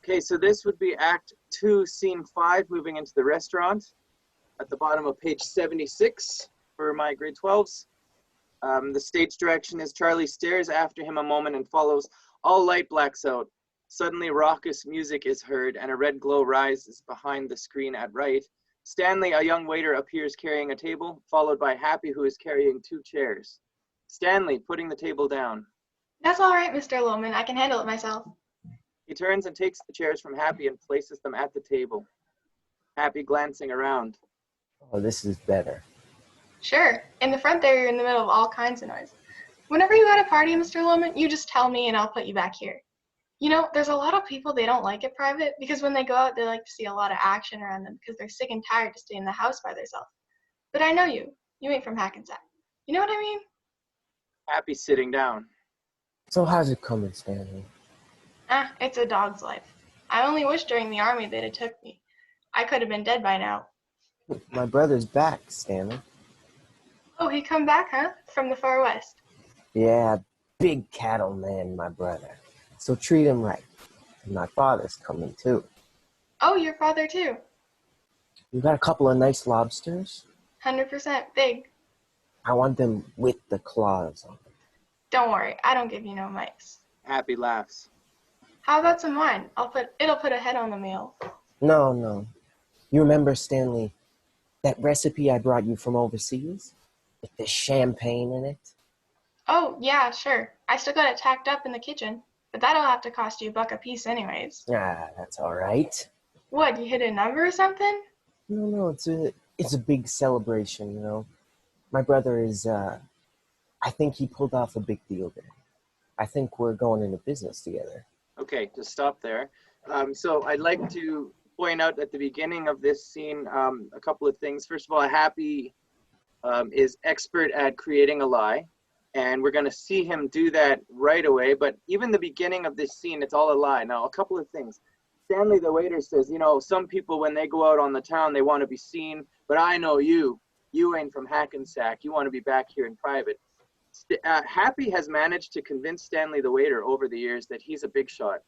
Okay, so this would be Act 2, Scene 5, moving into the restaurant. At the bottom of page 76 for my grade 12s. The stage direction is Charlie stares after him a moment and follows. All light blacks out. Suddenly raucous music is heard and a red glow rises behind the screen at right. Stanley, a young waiter, appears carrying a table, followed by Happy, who is carrying 2 chairs. Stanley, putting the table down. That's all right, Mr. Lohman. I can handle it myself. He turns and takes the chairs from Happy and places them at the table. Happy glancing around. Oh, this is better. Sure. In the front there, you're in the middle of all kinds of noise. Whenever you got a party, Mr. Lohman, you just tell me and I'll put you back here. You know, there's a lot of people they don't like it private because when they go out, they like to see a lot of action around them because they're sick and tired to stay in the house by themselves. But I know you. You ain't from Hackensack. You know what I mean? Happy sitting down. So how's it coming, Stanley? It's a dog's life. I only wish during the army they'd have took me. I could have been dead by now. My brother's back, Stanley. Oh, he come back, huh? From the far west. Yeah, big cattle man, my brother. So treat him right. And my father's coming too. Oh, your father too. You got a couple of nice lobsters? 100% big. I want them with the claws on them. Don't worry, I don't give you no mice. Happy laughs. How about some wine? It'll put a head on the meal. No. You remember, Stanley, that recipe I brought you from overseas? With the champagne in it? Oh, yeah, sure. I still got it tacked up in the kitchen. But that'll have to cost you $1 a piece anyways. That's all right. What, you hit a number or something? No, it's a big celebration, you know. My brother is, I think he pulled off a big deal there. I think we're going into business together. Okay, just stop there. So I'd like to point out at the beginning of this scene a couple of things. First of all, Happy is expert at creating a lie, and we're going to see him do that right away. But even the beginning of this scene, it's all a lie. Now, a couple of things. Stanley, the waiter, says, you know, some people, when they go out on the town, they want to be seen, but I know you. You ain't from Hackensack. You want to be back here in private. Happy has managed to convince Stanley, the waiter, over the years that he's a big shot.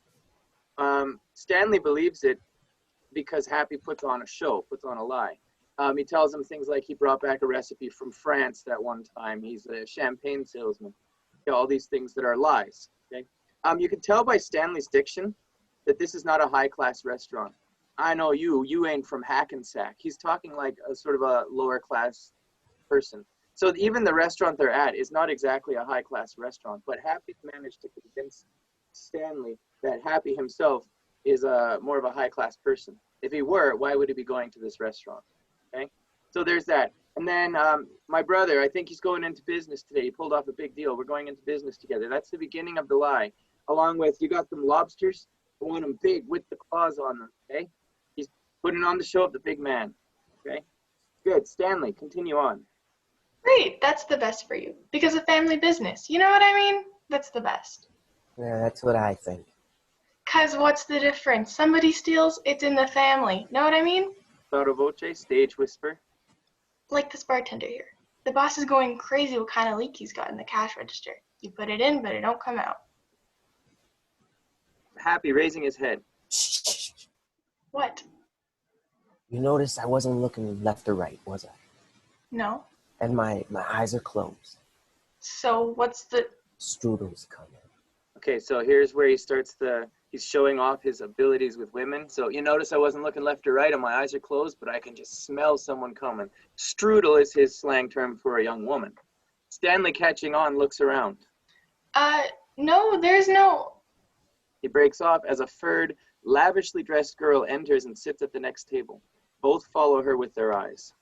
Stanley believes it because Happy puts on a show, puts on a lie. He tells him things like he brought back a recipe from France that one time. He's a champagne salesman. You know, all these things that are lies. Okay. You can tell by Stanley's diction that this is not a high-class restaurant. I know you ain't from Hackensack. He's talking like a sort of a lower-class person. So even the restaurant they're at is not exactly a high-class restaurant, but Happy managed to convince Stanley that Happy himself is more of a high-class person. If he were, why would he be going to this restaurant? Okay, so there's that. And then my brother, I think he's going into business today. He pulled off a big deal. We're going into business together. That's the beginning of the lie. Along with, you got them lobsters. I want them big with the claws on them. Okay, he's putting on the show of the big man. Okay, good. Stanley, continue on. Great, that's the best for you. Because of family business, you know what I mean? That's the best. Yeah, that's what I think. 'Cause what's the difference? Somebody steals, it's in the family. Know what I mean? Sotto voce, stage whisper. Like this bartender here. The boss is going crazy what kind of leak he's got in the cash register. You put it in, but it don't come out. Happy, raising his head. Shh. What? You noticed I wasn't looking left or right, was I? No. And my eyes are closed. So what's the... Strudel's coming. Okay, so here's where he starts he's showing off his abilities with women. So you notice I wasn't looking left or right and my eyes are closed, but I can just smell someone coming. Strudel is his slang term for a young woman. Stanley, catching on, looks around. No, there's no... He breaks off as a furred, lavishly dressed girl enters and sits at the next table. Both follow her with their eyes.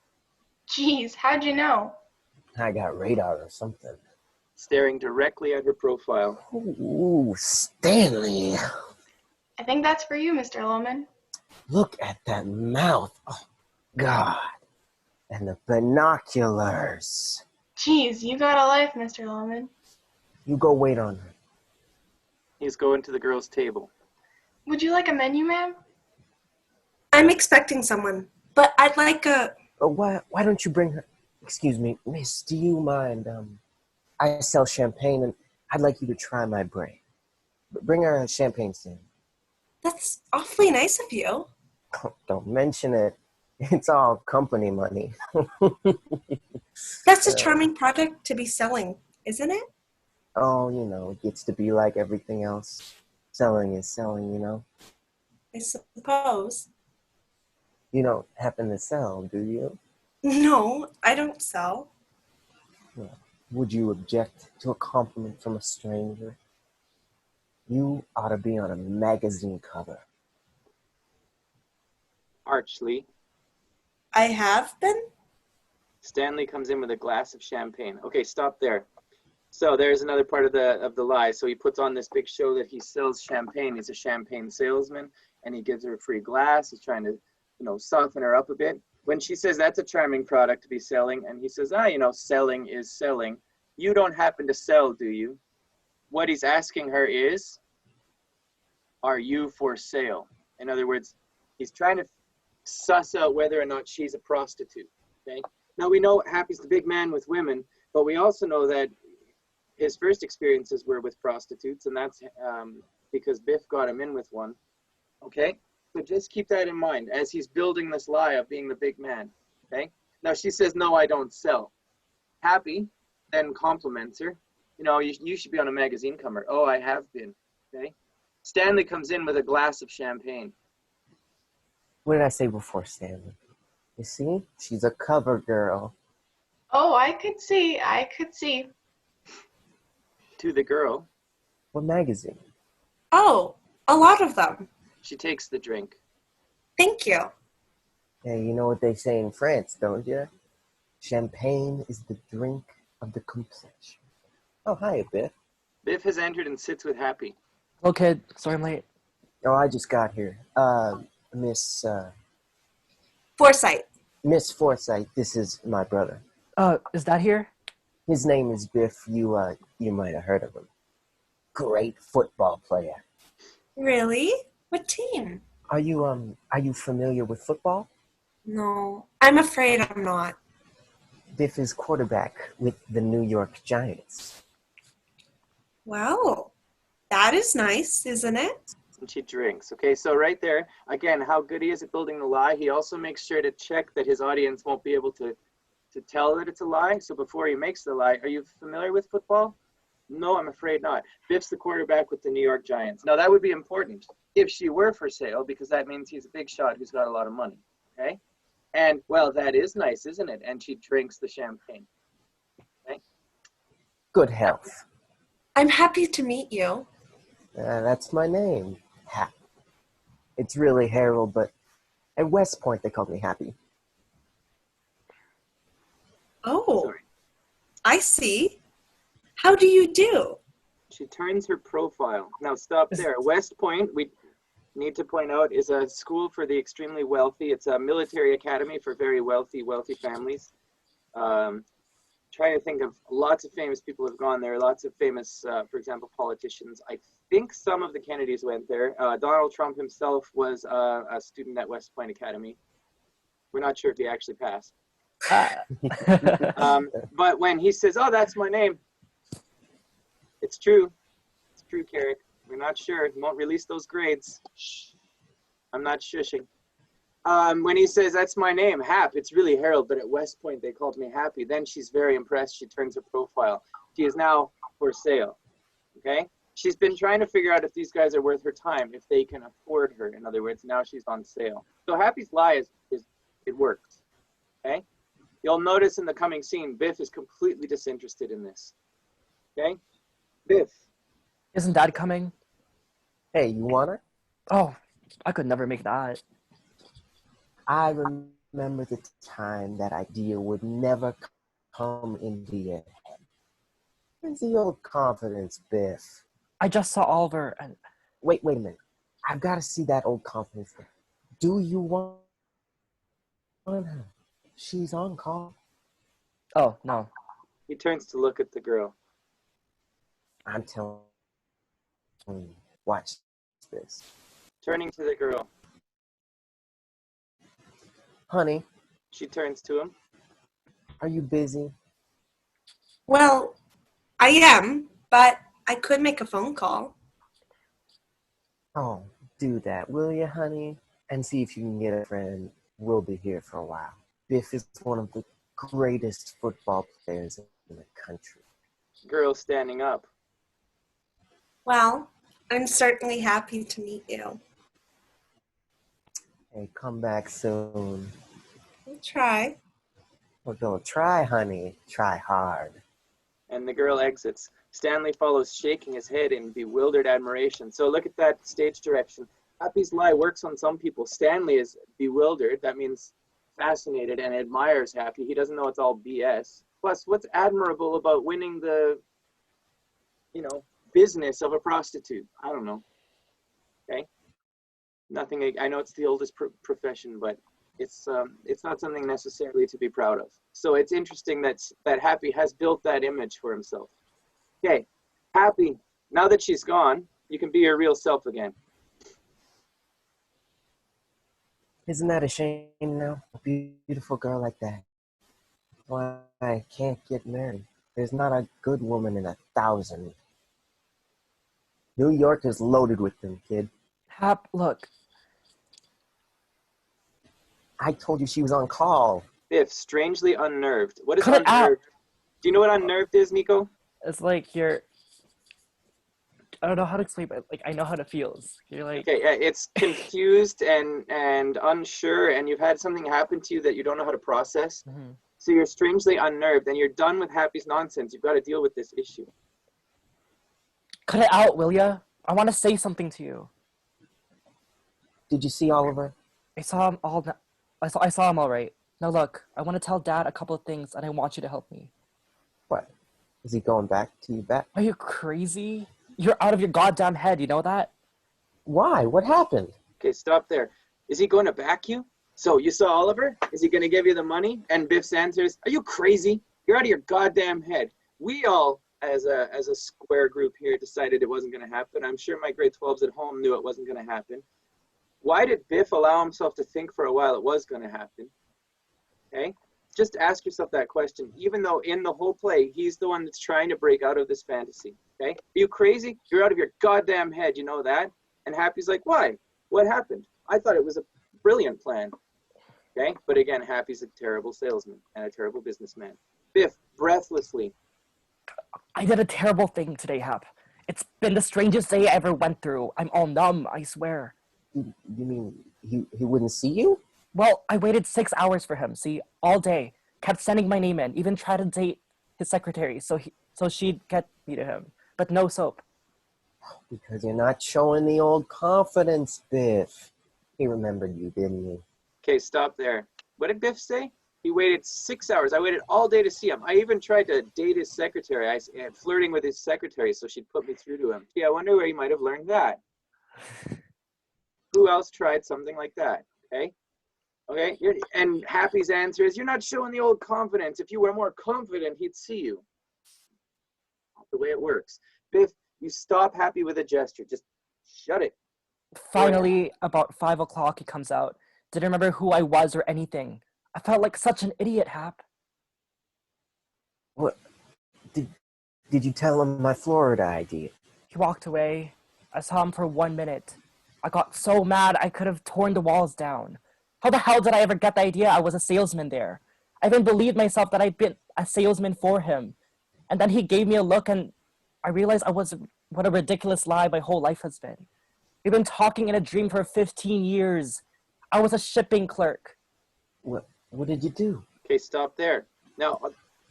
Jeez, how'd you know? I got radar or something. Staring directly at her profile. Ooh, Stanley. I think that's for you, Mr. Lohman. Look at that mouth. Oh, God. And the binoculars. Jeez, you got a life, Mr. Lohman. You go wait on her. He's going to the girl's table. Would you like a menu, ma'am? I'm expecting someone, but I'd like a... Why don't you bring her? Excuse me, miss, do you mind? I sell champagne, and I'd like you to try my brain. Bring her a champagne stand. That's awfully nice of you. Don't mention it. It's all company money. That's a charming product to be selling, isn't it? Oh, it gets to be like everything else. Selling is selling. I suppose. You don't happen to sell, do you? No, I don't sell. Yeah. Would you object to a compliment from a stranger? You ought to be on a magazine cover. Archly, I have been? Stanley comes in with a glass of champagne. Okay, stop there. So there's another part of the lie. So he puts on this big show that he sells champagne. He's a champagne salesman, and he gives her a free glass. He's trying to, soften her up a bit. When she says that's a charming product to be selling, and he says, selling is selling. You don't happen to sell, do you? What he's asking her is, are you for sale? In other words, he's trying to suss out whether or not she's a prostitute. Okay. Now we know Happy's the big man with women, but we also know that his first experiences were with prostitutes, and that's because Biff got him in with one. Okay, so just keep that in mind as he's building this lie of being the big man. Okay. Now she says, "No, I don't sell." Happy then compliments her. You should be on a magazine cover. Oh, I have been. Okay. Stanley comes in with a glass of champagne. What did I say before, Stanley? You see? She's a cover girl. Oh, I could see. I could see. To the girl, What magazine? Oh, a lot of them. she takes the drink. Thank you. Hey, you know what they say in France, don't you? Champagne is the drink of the complexion. Oh, hi, Biff. Biff has entered and sits with Happy. Hello, kid. Sorry I'm late. Oh, I just got here. Miss Foresight. Forsythe, this is my brother. Is Dad here? His name is Biff. You might have heard of him. Great football player. Really? What team? Are you familiar with football? No, I'm afraid I'm not. Biff is quarterback with the New York Giants. Well, that is nice, isn't it? And she drinks. Okay, so right there, again, how good he is at building the lie. He also makes sure to check that his audience won't be able to tell that it's a lie. So before he makes the lie, are you familiar with football? No, I'm afraid not. Biff's the quarterback with the New York Giants. Now, that would be important if she were for sale, because that means he's a big shot who's got a lot of money. Okay? And, well, that is nice, isn't it? And she drinks the champagne. Okay? Good health. I'm happy to meet you. That's my name. Hap. It's really Harold, but at West Point they called me Happy. Oh, Sorry. I see. How do you do? She turns her profile. Now, stop there. West Point, we need to point out, is a school for the extremely wealthy. It's a military academy for very wealthy families. Trying to think of lots of famous people have gone there. Lots of famous, for example, politicians. I think some of the Kennedys went there. Donald Trump himself was a student at West Point Academy. We're not sure if he actually passed. But when he says, "Oh, that's my name," it's true. It's true, Carrick. We're not sure. He won't release those grades. Shh. I'm not shushing. When he says, "That's my name, Hap," it's really Harold, but at West Point they called me Happy. Then she's very impressed. She turns her profile. She is now for sale. Okay? She's been trying to figure out if these guys are worth her time, if they can afford her. In other words, now she's on sale. So Happy's lie is it works. Okay? You'll notice in the coming scene, Biff is completely disinterested in this. Okay? Biff. Isn't Dad coming? Hey, you wanna? Oh, I could never make that. I remember the time that idea would never come into your head. Where's the old confidence, Biff? I just saw Oliver and... Wait a minute. I've got to see that old confidence. Do you want her? She's on call. Oh, no. He turns to look at the girl. I'm telling you, watch this. Turning to the girl. Honey, She turns to him. are you busy? Well, I am, but I could make a phone call. Oh, Do that, will you, honey? And see if you can get a friend. We'll be here for a while. Biff is one of the greatest football players in the country. Girl standing up. Well, I'm certainly happy to meet you. Hey, come back soon. I'll try. Well, don't try, honey. Try hard. And the girl exits. Stanley follows, shaking his head in bewildered admiration. So look at that stage direction. Happy's lie works on some people. Stanley is bewildered. That means fascinated and admires Happy. He doesn't know it's all BS. Plus, what's admirable about winning the, business of a prostitute? I don't know. Okay? Nothing. I know it's the oldest profession, but it's not something necessarily to be proud of. So it's interesting that Happy has built that image for himself. Okay, Happy, now that she's gone, you can be your real self again. Isn't that a shame now? A beautiful girl like that. Why I can't get married. There's not a good woman in 1,000. New York is loaded with them, kid. Hap, look. I told you she was on call. Biff, strangely unnerved. What is Cut it out. unnerved? Do you know what unnerved is, Nico? It's like you're. I don't know how to explain, but like I know how it feels. You're like. Okay, it's confused and unsure, and you've had something happen to you that you don't know how to process. Mhm. So you're strangely unnerved, and you're done with Happy's nonsense. You've got to deal with this issue. Cut it out, will ya? I want to say something to you. Did you see Oliver? I saw him all. I saw him all right. Now look, I want to tell Dad a couple of things, and I want you to help me. What? Is he going back to you back? Are you crazy? You're out of your goddamn head. You know that? Why? What happened? Okay, stop there. Is he going to back you? So you saw Oliver? Is he going to give you the money? And Biff's answers, are you crazy? You're out of your goddamn head. We all, as a square group here, decided it wasn't going to happen. I'm sure my grade 12s at home knew it wasn't going to happen. Why did Biff allow himself to think for a while it was going to happen? Okay? Just ask yourself that question, even though in the whole play, he's the one that's trying to break out of this fantasy. Okay? Are you crazy? You're out of your goddamn head. You know that? And Happy's like, why? What happened? I thought it was a brilliant plan. Okay? But again, Happy's a terrible salesman and a terrible businessman. Biff, breathlessly. I did a terrible thing today, Hap. It's been the strangest day I ever went through. I'm all numb, I swear. You mean he wouldn't see you? Well, I waited 6 hours for him, see, all day. Kept sending my name in, even tried to date his secretary so she'd get me to him. But no soap. Because you're not showing the old confidence, Biff. He remembered you, didn't he? Okay, stop there. What did Biff say? He waited 6 hours. I waited all day to see him. I even tried to date his secretary. Flirting with his secretary so she'd put me through to him. Yeah, I wonder where he might have learned that. Who else tried something like that? Okay? Okay? And Happy's answer is, you're not showing the old confidence. If you were more confident, he'd see you. Not the way it works. Biff, you stop Happy with a gesture. Just shut it. Finally, about 5 o'clock, he comes out. Didn't remember who I was or anything. I felt like such an idiot, Hap. What? Did you tell him my Florida idea? He walked away. I saw him for 1 minute. I got so mad I could have torn the walls down. How the hell did I ever get the idea I was a salesman there? I even believed myself that I'd been a salesman for him. And then he gave me a look and I realized what a ridiculous lie my whole life has been. We've been talking in a dream for 15 years. I was a shipping clerk. What did you do? Okay, stop there. Now,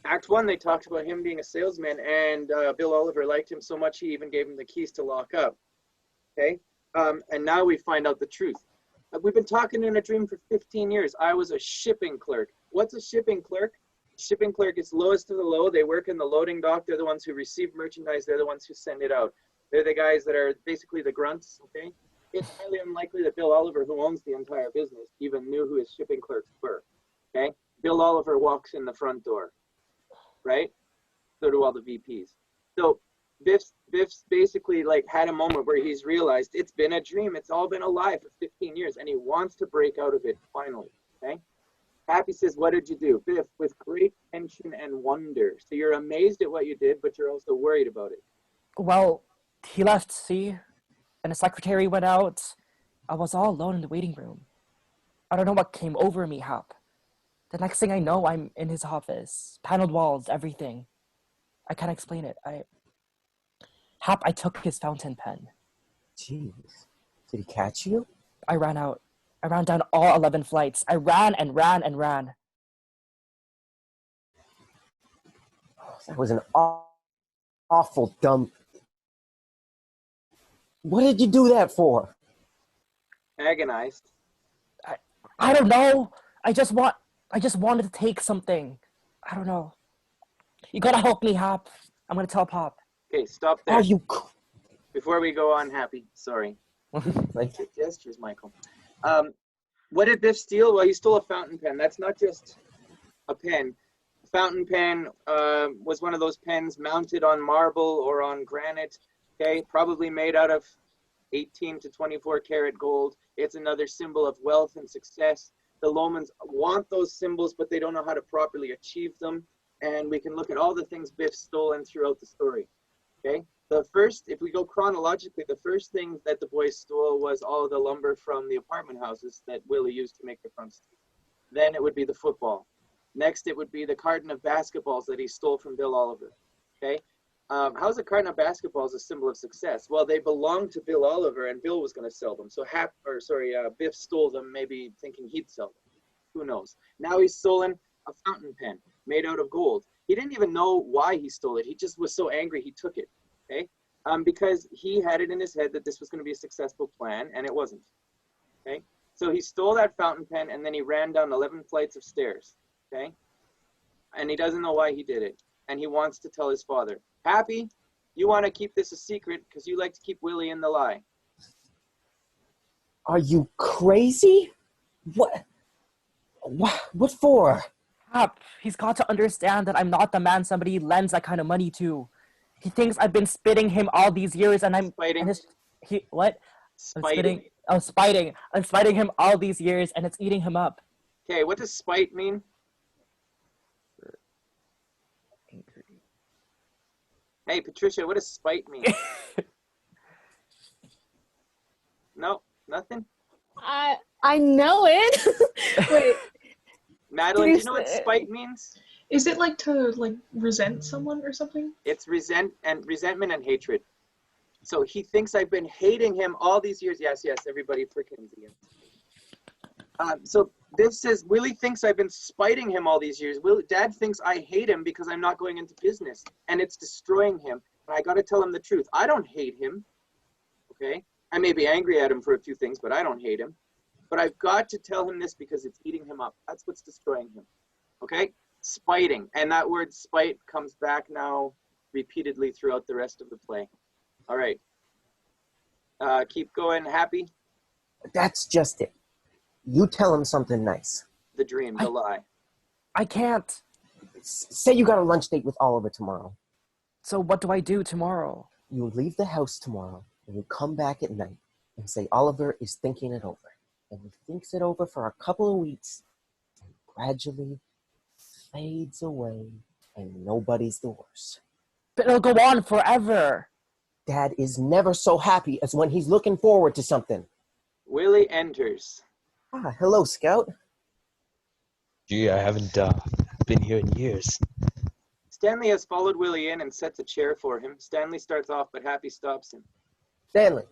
Act 1, they talked about him being a salesman, and Bill Oliver liked him so much he even gave him the keys to lock up. Okay? And now we find out the truth. We've been talking in a dream for 15 years. I was a shipping clerk. What's a shipping clerk? Shipping clerk is lowest of the low. They work in the loading dock. They're the ones who receive merchandise. They're the ones who send it out. They're the guys that are basically the grunts, okay? It's highly unlikely that Bill Oliver, who owns the entire business, even knew who his shipping clerks were, okay? Bill Oliver walks in the front door, right? So do all the VPs. So Biff's basically like had a moment where he's realized it's been a dream. It's all been a lie for 15 years, and he wants to break out of it finally, okay? Happy says, what did you do? Biff, with great tension and wonder. So you're amazed at what you did, but you're also worried about it. Well, he left, see? And the secretary went out. I was all alone in the waiting room. I don't know what came over me, Hap. The next thing I know, I'm in his office. Paneled walls, everything. I can't explain it. Hap, I took his fountain pen. Jeez. Did he catch you? I ran out. I ran down all 11 flights. I ran and ran and ran. That was an awful dumb... What did you do that for? Agonized. I don't know. I just wanted to take something. I don't know. You gotta help me, Hap. I'm gonna tell Pop. Okay, stop there. Are you... Before we go on, Happy. Sorry. Like, Gestures, Michael. What did Biff steal? Well, he stole a fountain pen. That's not just a pen. A fountain pen was one of those pens mounted on marble or on granite. Okay, probably made out of 18 to 24 karat gold. It's another symbol of wealth and success. The Lomans want those symbols, but they don't know how to properly achieve them. And we can look at all the things Biff stolen throughout the story. Okay, the first, if we go chronologically, the first thing that the boys stole was all of the lumber from the apartment houses that Willie used to make the front seat. Then it would be the football. Next, it would be the carton of basketballs that he stole from Bill Oliver. Okay, how's a carton of basketballs a symbol of success? Well, they belonged to Bill Oliver, and Bill was going to sell them. So Biff stole them, maybe thinking he'd sell them. Who knows? Now he's stolen a fountain pen made out of gold. He didn't even know why he stole it. He just was so angry he took it. Okay, because he had it in his head that this was going to be a successful plan, and it wasn't. Okay, so he stole that fountain pen, and then he ran down 11 flights of stairs. Okay, and he doesn't know why he did it, and he wants to tell his father. Happy, you want to keep this a secret because you like to keep Willie in the lie. are you crazy? What? What for? Hap, he's got to understand that I'm not the man somebody lends that kind of money to. He thinks I've been spitting him all these years, and I'm Spiting. What? Spiting. I'm spiting. I'm spiting him all these years, and it's eating him up. Okay, what does spite mean? Hey, Patricia, what does spite mean? No, nothing? I know it. Wait, Madeline, do you know what spite means? Is it like to resent someone or something? It's resentment and hatred. So he thinks I've been hating him all these years. Yes, everybody freaking so this says Willie thinks I've been spiting him all these years. Dad thinks I hate him because I'm not going into business, and it's destroying him. And I got to tell him the truth. I don't hate him. Okay, I may be angry at him for a few things, but I don't hate him. But I've got to tell him this because it's eating him up. That's what's destroying him. Okay, spiting, and that word spite comes back now repeatedly throughout the rest of the play. All right, keep going. Happy. That's just it. You tell him something nice. The dream, the lie. I can't. Say you got a lunch date with Oliver tomorrow. So what do I do tomorrow? You leave the house tomorrow, and you come back at night and say Oliver is thinking it over. And he thinks it over for a couple of weeks, and gradually fades away, and nobody's the worse. But it'll go on forever. Dad is never so happy as when he's looking forward to something. Willie enters. Ah, hello, Scout. Gee, I haven't been here in years. Stanley has followed Willie in and sets a chair for him. Stanley starts off, but Happy stops him. Stanley.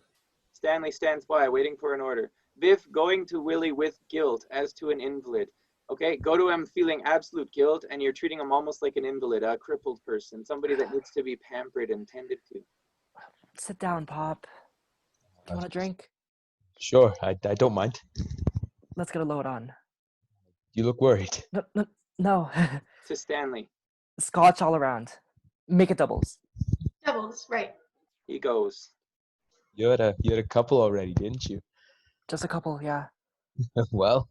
Stanley stands by, waiting for an order. Biff going to Willie with guilt, as to an invalid. Okay, go to him feeling absolute guilt, and you're treating him almost like an invalid, a crippled person, somebody that needs to be pampered and tended to. Sit down, Pop. Do you want a drink? Sure, I don't mind. Let's get a load on. You look worried. No. To Stanley. Scotch all around. Make it doubles. Doubles, right. He goes. You had a couple already, didn't you? Just a couple, yeah. Well,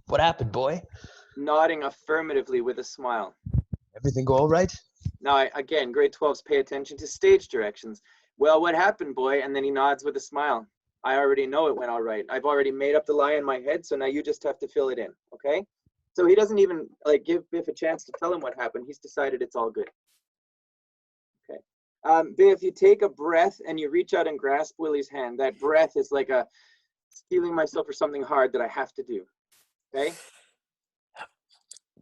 what happened, boy? Nodding affirmatively with a smile. Everything go all right? Now, again, grade 12s pay attention to stage directions. Well, what happened, boy? And then he nods with a smile. I already know it went all right. I've already made up the lie in my head, so now you just have to fill it in, okay? So he doesn't even give Biff a chance to tell him what happened. He's decided it's all good. Okay. Biff, you take a breath and you reach out and grasp Willie's hand. That breath is like a steeling myself for something hard that I have to do. Okay?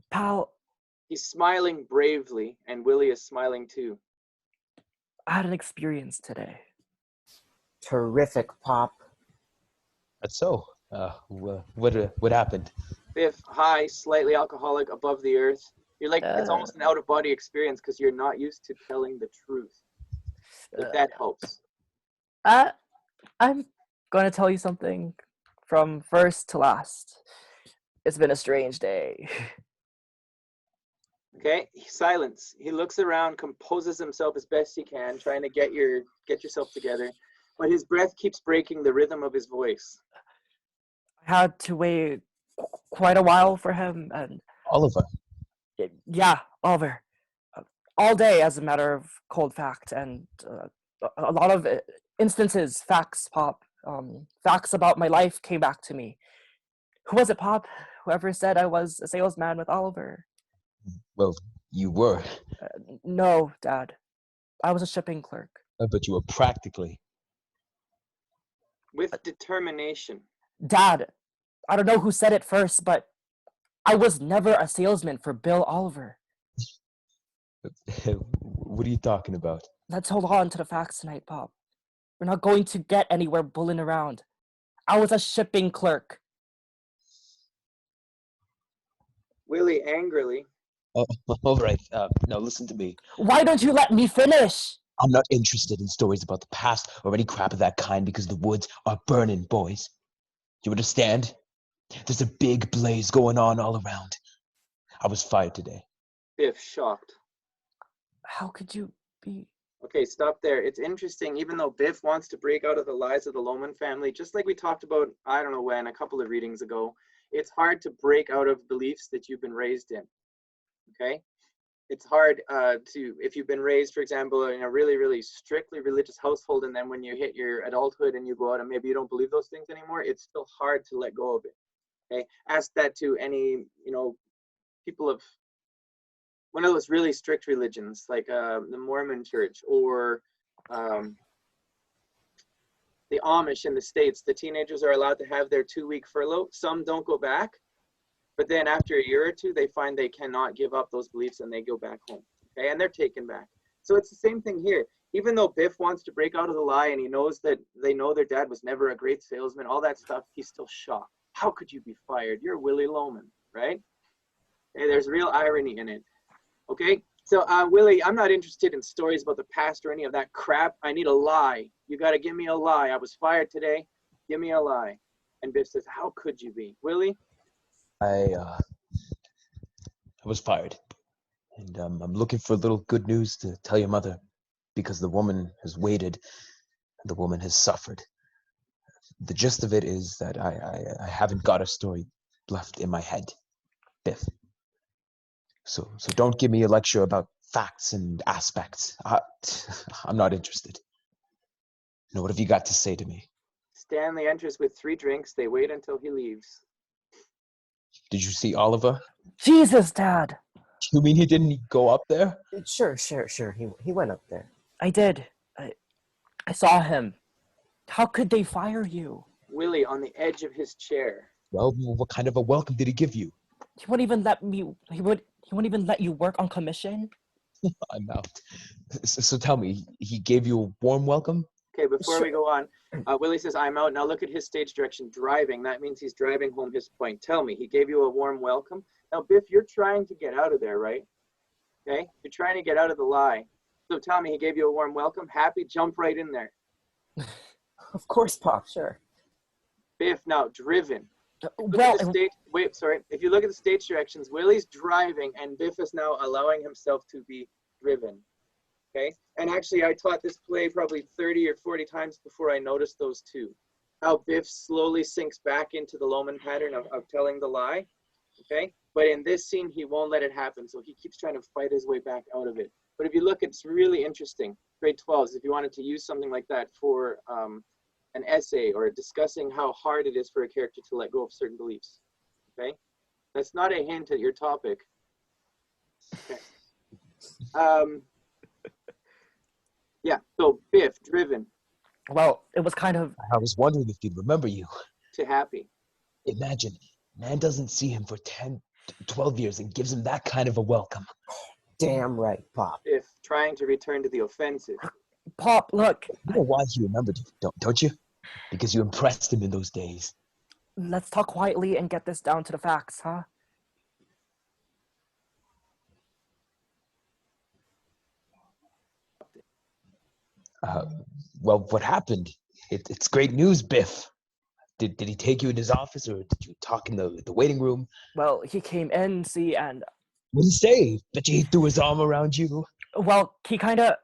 Pal, He's smiling bravely, and Willie is smiling too. I had an experience today. Terrific, Pop. That's so. What happened? Biff, high, slightly alcoholic, above the earth. You're like, it's almost an out-of-body experience because you're not used to telling the truth. If that helps. I'm going to tell you something from first to last. It's been a strange day. Okay, silence. He looks around, composes himself as best he can, trying to get yourself together, but his breath keeps breaking the rhythm of his voice. I had to wait quite a while for him, and Oliver. yeah, Oliver. All day, as a matter of cold fact, and a lot of instances, facts, Pop. Facts about my life came back to me. Who was it, Pop? Whoever said I was a salesman with Oliver? Well, you were, No, Dad. I was a shipping clerk. but you were practically. With determination. Dad, I don't know who said it first, but I was never a salesman for Bill Oliver. What are you talking about? Let's hold on to the facts tonight, Pop. We're not going to get anywhere bulling around. I was a shipping clerk. Willie angrily. Oh, all right. Now listen to me. Why don't you let me finish? I'm not interested in stories about the past or any crap of that kind because the woods are burning, boys. Do you understand? There's a big blaze going on all around. I was fired today. Biff, shocked. How could you be? Okay, stop there. It's interesting, even though Biff wants to break out of the lies of the Lohman family, just like we talked about, I don't know when, a couple of readings ago, it's hard to break out of beliefs that you've been raised in, okay? It's hard if you've been raised, for example, in a really, really strictly religious household, and then when you hit your adulthood and you go out and maybe you don't believe those things anymore, it's still hard to let go of it, okay? Ask that to any, people of one of those really strict religions, like the Mormon church or the Amish in the States. The teenagers are allowed to have their 2-week furlough. Some don't go back, but then after a year or two, they find they cannot give up those beliefs and they go back home, okay? And they're taken back. So it's the same thing here. Even though Biff wants to break out of the lie and he knows that they know their dad was never a great salesman, all that stuff, he's still shocked. How could you be fired? You're Willie Lohman, right? Okay, there's real irony in it. Okay, so Willie, I'm not interested in stories about the past or any of that crap. I need a lie. You got to give me a lie. I was fired today. Give me a lie. And Biff says, how could you be? Willie? I was fired. And I'm looking for a little good news to tell your mother because the woman has waited and the woman has suffered. The gist of it is that I haven't got a story left in my head, Biff. So don't give me a lecture about facts and aspects. I'm not interested. Now, what have you got to say to me? Stanley enters with 3 drinks. They wait until he leaves. Did you see Oliver? Jesus, Dad. You mean he didn't go up there? Sure. He went up there. I did. I saw him. How could they fire you? Willie on the edge of his chair. Well, what kind of a welcome did he give you? He wouldn't even let me. He wouldn't even let you work on commission. I'm out. So tell me, he gave you a warm welcome? Okay, before we go on, Willie says, I'm out. Now look at his stage direction, driving. That means he's driving home his point. Tell me, he gave you a warm welcome? Now, Biff, you're trying to get out of there, right? Okay, you're trying to get out of the lie. So tell me, he gave you a warm welcome? Happy? Jump right in there. Of course, Pop, sure. Biff, now, driven. Well, If you look at the stage directions, Willie's driving and Biff is now allowing himself to be driven. Okay, and actually I taught this play probably 30 or 40 times before I noticed those two. How Biff slowly sinks back into the Lohman pattern of telling the lie. Okay, but in this scene he won't let it happen, so he keeps trying to fight his way back out of it. But if you look, it's really interesting. Grade 12s, if you wanted to use something like that for an essay or discussing how hard it is for a character to let go of certain beliefs. Okay, that's not a hint at your topic. Okay. Yeah, so Biff, driven. well, it was kind of. I was wondering if he'd remember you. to happy. Imagine, man doesn't see him for 10, 12 years and gives him that kind of a welcome. Damn right, Pop. Biff, trying to return to the offensive. Pop, look. You know why he remembered you, don't you? Because you impressed him in those days. Let's talk quietly and get this down to the facts, huh? Well, what happened? It's great news, Biff. Did he take you in his office, or did you talk in the waiting room? Well, he came in, see, and... What did he say? Bet you he threw his arm around you? Well, he kinda...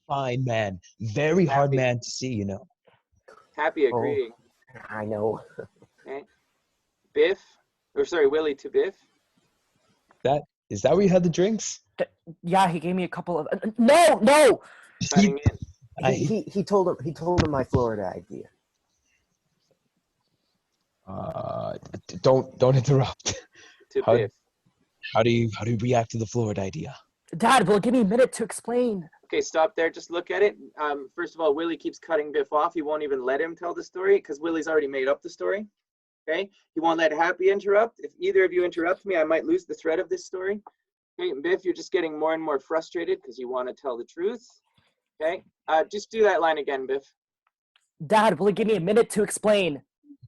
Fine man. Very hard Happy. man to see, you know. Happy agreeing. I know. Okay. Biff, or sorry, Willie to Biff. Is that where you had the drinks? Yeah, he gave me a couple of... No! Cutting in. He told him my Florida idea. Don't interrupt. To How- Biff. How do you react to the Florida idea? Dad, will give me a minute to explain. Okay, stop there. Just look at it. First of all, Willie keeps cutting Biff off. He won't even let him tell the story because Willie's already made up the story. Okay, he won't let Happy interrupt. If either of you interrupt me, I might lose the thread of this story. Okay, Biff, you're just getting more and more frustrated because you want to tell the truth. Okay, just do that line again, Biff. Dad, will you give me a minute to explain?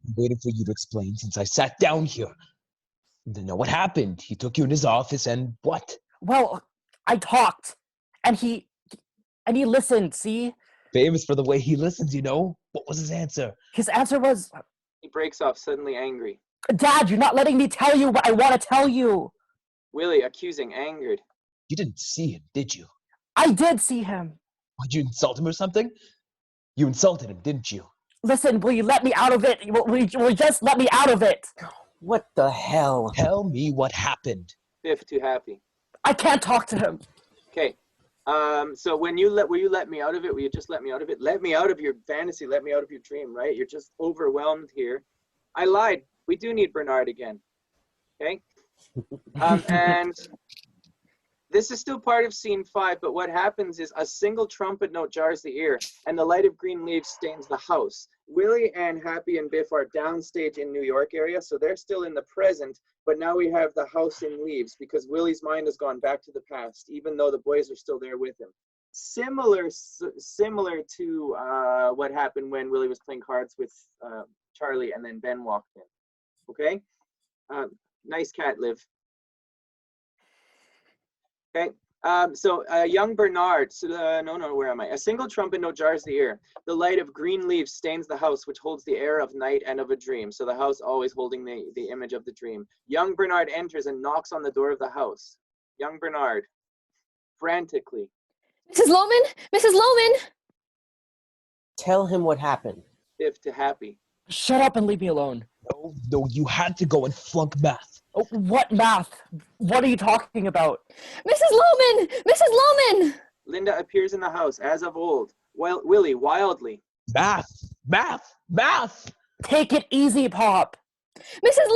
I'm waiting for you to explain since I sat down here. Then what happened? He took you in his office and what? Well, I talked, and he listened, see? Famous for the way he listens, you know? What was his answer? His answer was, He breaks off, suddenly angry. Dad, you're not letting me tell you what I want to tell you. Willie, accusing, angered. You didn't see him, did you? I did see him. Did you insult him or something? You insulted him, didn't you? Listen, will you let me out of it? Will you just let me out of it? What the hell? Tell me what happened. Biff, too happy. I can't talk to him. Okay. So will you let me out of it? Will you just let me out of it? Let me out of your fantasy. Let me out of your dream, right? You're just overwhelmed here. I lied. We do need Bernard again. Okay. And this is still part of scene 5, but what happens is a single trumpet note jars the ear, and the light of green leaves stains the house. Willie and Happy and Biff are downstage in New York area, so they're still in the present, but now we have the house in leaves because Willie's mind has gone back to the past, even though the boys are still there with him. Similar to what happened when Willie was playing cards with Charlie and then Ben walked in. Okay? Nice cat, Liv. Okay, so young Bernard, where am I? A single trumpet note jars the ear. The light of green leaves stains the house, which holds the air of night and of a dream. So the house always holding the image of the dream. Young Bernard enters and knocks on the door of the house. Young Bernard, frantically. Mrs. Loman? Mrs. Loman! Tell him what happened. Biff to Happy. Shut up and leave me alone. No, you had to go and flunk math. Oh, what math? What are you talking about? Mrs. Loman! Mrs. Loman! Linda appears in the house, as of old. Willie, wildly. Math! Take it easy, Pop. Mrs.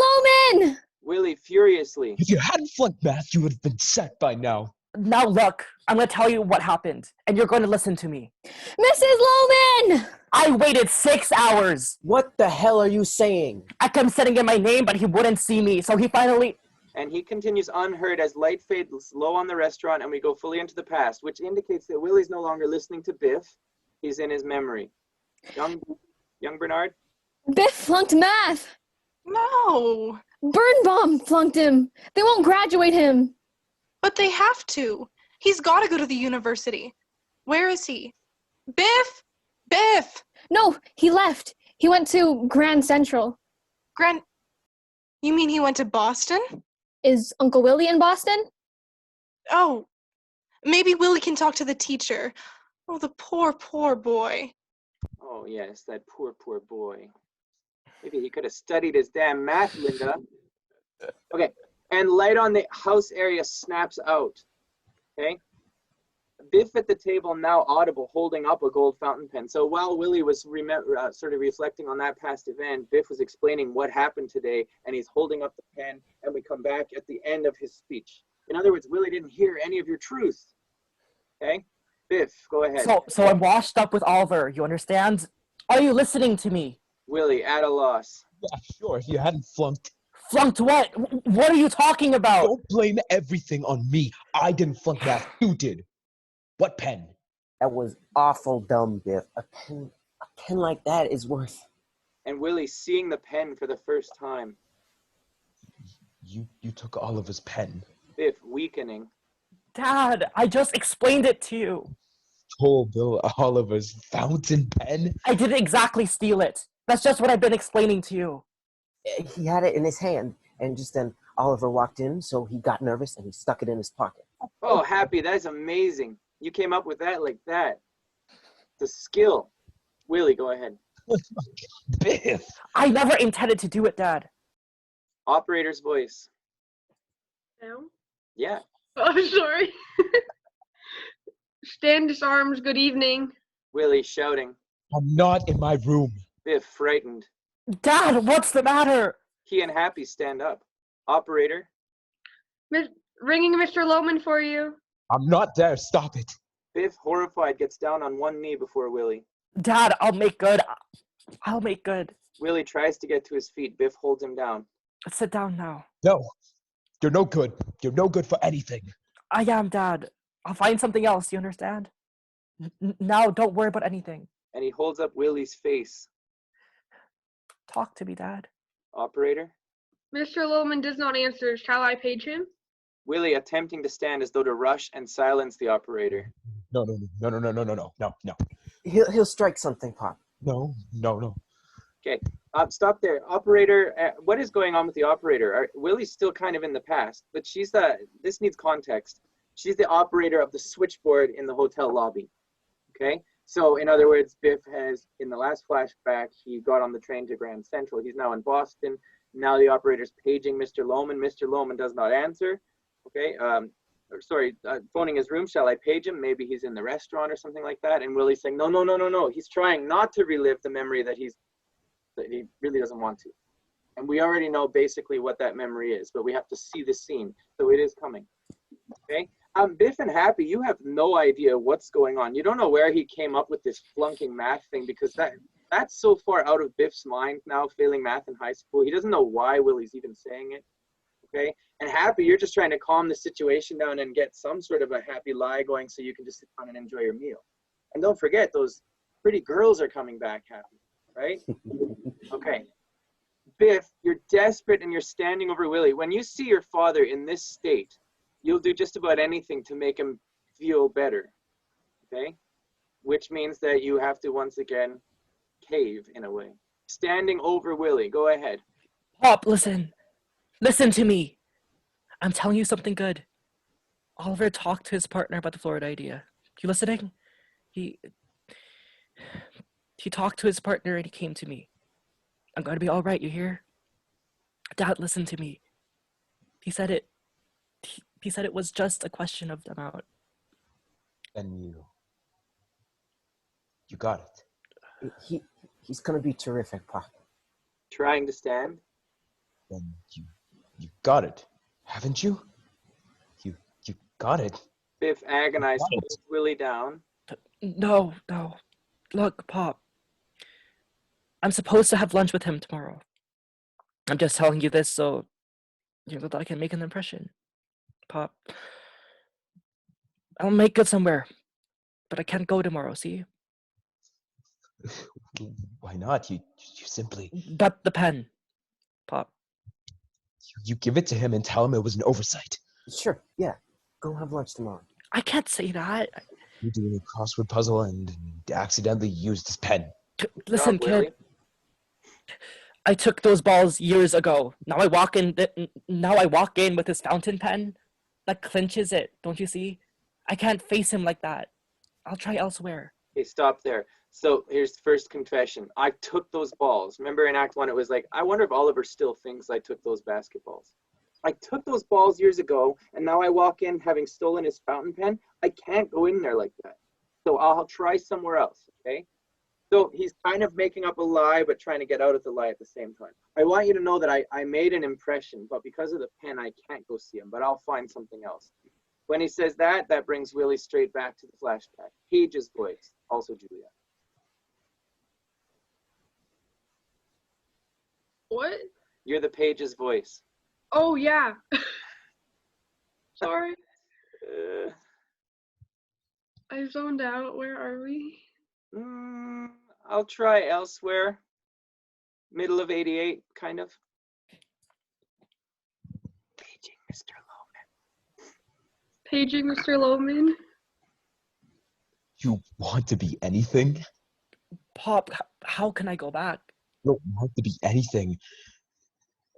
Loman! Willie, furiously. If you hadn't flunked math, you would have been set by now. Now look, I'm going to tell you what happened, and you're going to listen to me. Mrs. Loman! I waited 6 hours. What the hell are you saying? I kept sending him my name, but he wouldn't see me, so he finally... And he continues unheard as light fades low on the restaurant and we go fully into the past, which indicates that Willie's no longer listening to Biff. He's in his memory. Young Bernard? Biff flunked math! No, Birnbaum flunked him! They won't graduate him! but they have to. He's got to go to the university. Where is he? Biff! Biff! No, he left. He went to Grand Central. You mean he went to Boston? Is Uncle Willie in Boston? Oh, maybe Willie can talk to the teacher. Oh, the poor boy. Oh, yes, that poor boy. Maybe he could have studied his damn math, Linda. Okay, and light on the house area snaps out. Okay? Biff at the table, now audible, holding up a gold fountain pen. So while Willie was sort of reflecting on that past event, Biff was explaining what happened today, and he's holding up the pen, and we come back at the end of his speech. In other words, Willie didn't hear any of your truth. Okay? Biff, go ahead. So I'm washed up with Oliver, you understand? Are you listening to me? Willie, at a loss. Yeah, sure, if you hadn't flunked. Flunked what? What are you talking about? Don't blame everything on me. I didn't flunk math. You did. What pen? That was awful dumb, Biff. A pen like that is worth. And Willie seeing the pen for the first time. You took Oliver's pen. Biff weakening. Dad, I just explained it to you. Stole Bill Oliver's fountain pen? I didn't exactly steal it. That's just what I've been explaining to you. He had it in his hand, and just then Oliver walked in, so he got nervous and he stuck it in his pocket. Oh, Happy, that's amazing. You came up with that like that. The skill. Willie, go ahead. Biff! I never intended to do it, Dad. Operator's voice. No? Yeah. Oh, sorry. Stand disarms, good evening. Willie shouting. I'm not in my room. Biff frightened. Dad, what's the matter? He and Happy stand up. Operator. Ringing Mr. Lohman for you. I'm not there. Stop it. Biff, horrified, gets down on one knee before Willie. Dad, I'll make good. I'll make good. Willie tries to get to his feet. Biff holds him down. Sit down now. No. You're no good. You're no good for anything. I am, Dad. I'll find something else, you understand? Now, don't worry about anything. And he holds up Willie's face. Talk to me, Dad. Operator. Mr. Lohman does not answer. Shall I page him? Willie attempting to stand as though to rush and silence the operator. No. He'll strike something, Pop. No. Okay, stop there. Operator, what is going on with the operator? Willie's still kind of in the past, but this needs context. She's the operator of the switchboard in the hotel lobby, okay? So in other words, Biff has, in the last flashback, he got on the train to Grand Central. He's now in Boston. Now the operator's paging Mr. Lohman. Mr. Lohman does not answer, okay? Phoning his room. Shall I page him? Maybe he's in the restaurant or something like that. And Willie's saying, no. He's trying not to relive the memory that he really doesn't want to. And we already know basically what that memory is, but we have to see the scene. So it is coming, okay? Biff and Happy, you have no idea what's going on. You don't know where he came up with this flunking math thing, because that's so far out of Biff's mind now, failing math in high school. He doesn't know why Willie's even saying it, okay? And Happy, you're just trying to calm the situation down and get some sort of a happy lie going so you can just sit down and enjoy your meal. And don't forget, those pretty girls are coming back, Happy, right? Okay. Biff, you're desperate and you're standing over Willie. When you see your father in this state, you'll do just about anything to make him feel better, okay? Which means that you have to once again cave in a way. Standing over Willie, go ahead. Pop, listen. Listen to me. I'm telling you something good. Oliver talked to his partner about the Florida idea. You listening? He talked to his partner and he came to me. I'm going to be all right, you hear? Dad, listen to me. He said it was just a question of the amount. And you got it. He's gonna be terrific, Pop. Trying to stand. Then you got it, haven't you? You got it. Biff agonized, pulls Willie down. No. Look, Pop. I'm supposed to have lunch with him tomorrow. I'm just telling you this so that I can make an impression. Pop. I'll make good somewhere. But I can't go tomorrow, see? Why not? You simply... But the pen. Pop. You give it to him and tell him it was an oversight. Sure, yeah. Go have lunch tomorrow. I can't say that. You're doing a crossword puzzle and accidentally used his pen. Listen, Stop, Willie. kid. I took those balls years ago. Now I walk in with his fountain pen. That clinches it, don't you see? I can't face him like that. I'll try elsewhere. Okay, stop there. So here's the first confession. I took those balls. Remember in Act 1, it was like, I wonder if Oliver still thinks I took those basketballs. I took those balls years ago, and now I walk in having stolen his fountain pen. I can't go in there like that. So I'll try somewhere else, okay? So he's kind of making up a lie, but trying to get out of the lie at the same time. I want you to know that I made an impression, but because of the pen, I can't go see him, but I'll find something else. When he says that brings Willie straight back to the flashback. Page's voice, also Julia. What? You're the page's voice. Oh, yeah. Sorry. Uh, I zoned out. Where are we? I'll try elsewhere. Middle of 88, kind of. Paging Mr. Loman. Paging Mr. Loman. You want to be anything? Pop, how can I go back? You don't want to be anything.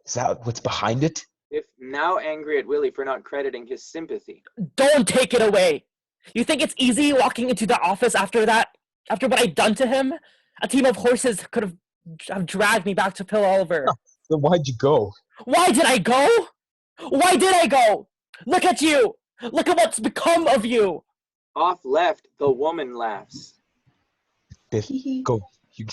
Is that what's behind it? If now angry at Willie for not crediting his sympathy. Don't take it away. You think it's easy walking into the office after that? After what I'd done to him? A team of horses could have dragged me back to Pill Oliver. Then why'd you go? Why did I go? Why did I go? Look at you. Look at what's become of you. Off left, the woman laughs. Biff, go. You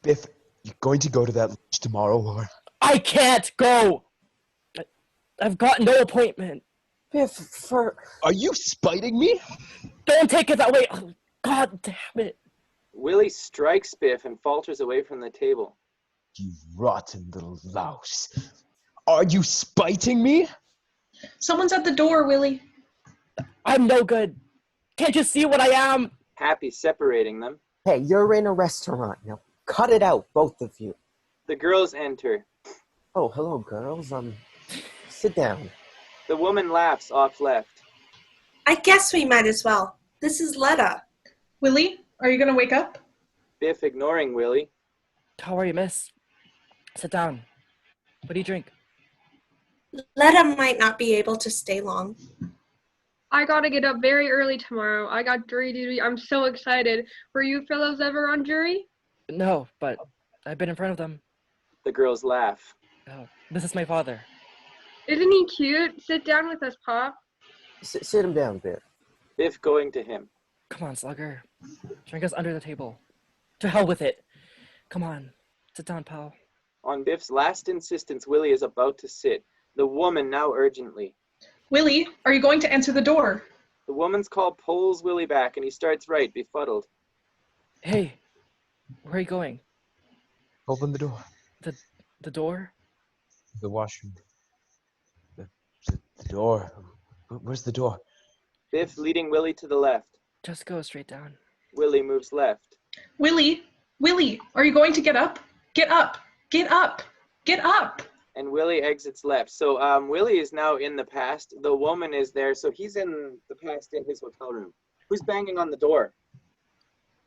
Biff, you going to go to that lunch tomorrow, or? I can't go. I've got no appointment. Biff, for... Are you spiting me? Don't take it that way. Oh, God damn it. Willie strikes Biff and falters away from the table. You rotten little louse. Are you spiting me? Someone's at the door, Willie. I'm no good. Can't you see what I am? Happy separating them. Hey, you're in a restaurant now. Cut it out, both of you. The girls enter. Oh, hello, girls. Sit down. The woman laughs off left. I guess we might as well. This is Letta. Willie, are you going to wake up? Biff ignoring Willie. How are you, miss? Sit down. What do you drink? Letta might not be able to stay long. I gotta get up very early tomorrow. I got jury duty. I'm so excited. Were you fellows ever on jury? No, but I've been in front of them. The girls laugh. Oh, this is my father. Isn't he cute? Sit down with us, Pop. Sit him down, Biff. Biff going to him. Come on, Slugger. Drink us under the table. To hell with it. Come on. Sit down, pal. On Biff's last insistence, Willie is about to sit. The woman now urgently. Willie, are you going to answer the door? The woman's call pulls Willie back and he starts right, befuddled. Hey, where are you going? Open the door. The door? The washroom. The door. Where's the door? Biff leading Willie to the left. Just go straight down. Willie moves left. Willie, are you going to get up? Get up! Get up! Get up! And Willie exits left. So Willie is now in the past. The woman is there. So he's in the past in his hotel room. Who's banging on the door?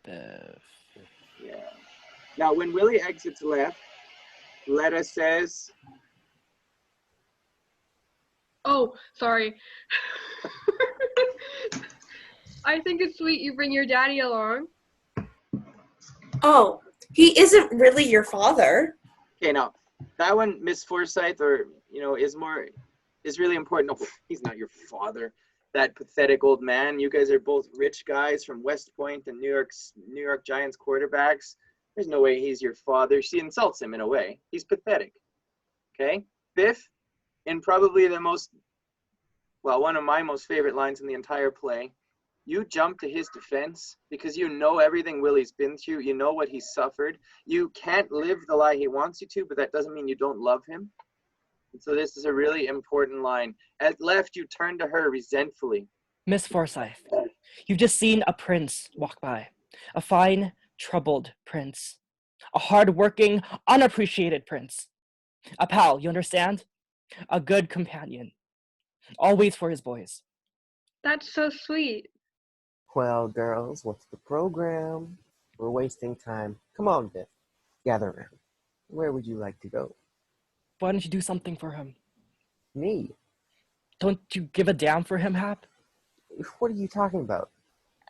Biff. Yeah. Now, when Willie exits left, Letta says, Oh, sorry. I think it's sweet you bring your daddy along. Oh, he isn't really your father. okay, now, that one, Miss Forsyth, or, is really important. No, he's not your father. That pathetic old man. You guys are both rich guys from West Point and New York Giants quarterbacks. There's no way he's your father. She insults him in a way. He's pathetic. Okay? Biff, in probably one of my most favorite lines in the entire play, you jump to his defense because you know everything Willie's been through. You know what he's suffered. You can't live the lie he wants you to, but that doesn't mean you don't love him. And so this is a really important line. At left, you turn to her resentfully. Miss Forsyth, you've just seen a prince walk by. A fine, troubled prince. A hard-working, unappreciated prince. A pal, you understand? A good companion. Always for his boys. That's so sweet. Well, girls, what's the program? We're wasting time. Come on, Biff. Gather around. Where would you like to go? Why don't you do something for him? Me? Don't you give a damn for him, Hap? What are you talking about?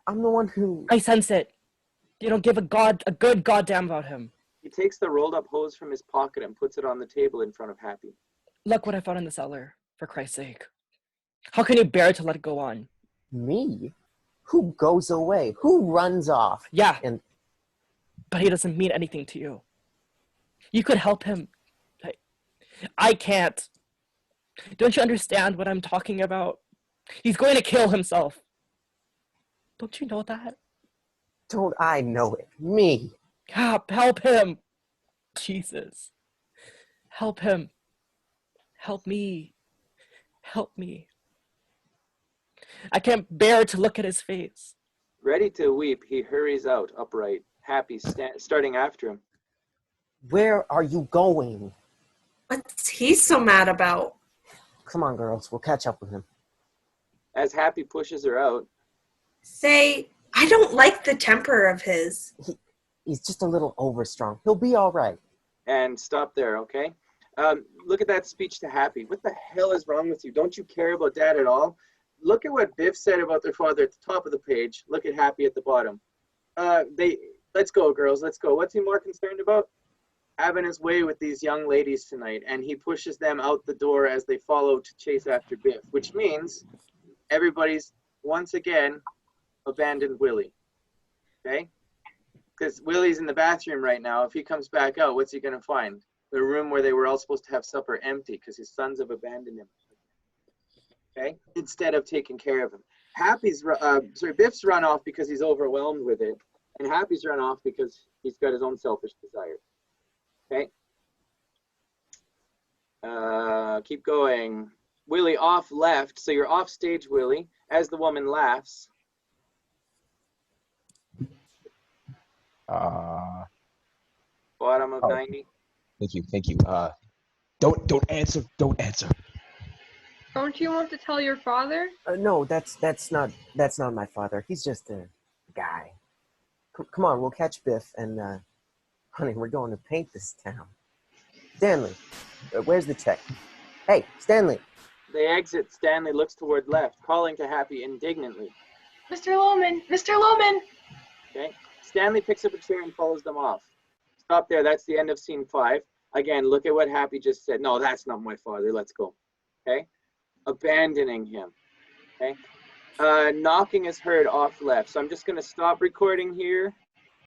I'm the one who... I sense it. You don't give a good goddamn about him. He takes the rolled up hose from his pocket and puts it on the table in front of Happy. Look what I found in the cellar, for Christ's sake. How can you bear to let it go on? Me? Who goes away? Who runs off? Yeah, And but he doesn't mean anything to you. You could help him. I can't. Don't you understand what I'm talking about? He's going to kill himself. Don't you know that? Don't I know it? Me. Help him! Jesus. Help him. Help me. Help me. I can't bear to look at his face. Ready to weep, he hurries out upright, Happy starting after him. Where are you going? What's he so mad about? Come on, girls. We'll catch up with him. As Happy pushes her out, Say, I don't like the temper of his. He's just a little overstrong. He'll be all right. and stop there, okay? Look at that speech to Happy. What the hell is wrong with you? Don't you care about Dad at all? Look at what Biff said about their father at the top of the page. Look at Happy at the bottom. Let's go, girls. Let's go. What's he more concerned about? Having his way with these young ladies tonight, and he pushes them out the door as they follow to chase after Biff, which means everybody's once again abandoned Willie. Okay? Because Willie's in the bathroom right now. If he comes back out, what's he going to find? The room where they were all supposed to have supper empty because his sons have abandoned him. Okay? Instead of taking care of him. Biff's run off because he's overwhelmed with it, and Happy's run off because he's got his own selfish desires. Okay? Keep going. Willie off left, so you're off stage, Willie, as the woman laughs. Bottom of 90. Thank you. Don't answer. Don't you want to tell your father? No, that's not my father. He's just a guy. Come on, we'll catch Biff, and honey, we're going to paint this town. Stanley, where's the check? Hey, Stanley. They exit. Stanley looks toward left, calling to Happy indignantly. Mr. Lohman! Mr. Lohman! Okay. Stanley picks up a chair and follows them off. Stop there. That's the end of scene 5. Again, look at what Happy just said. No, that's not my father. Let's go. Okay. Abandoning him. Okay. Knocking is heard off left. So I'm just going to stop recording here.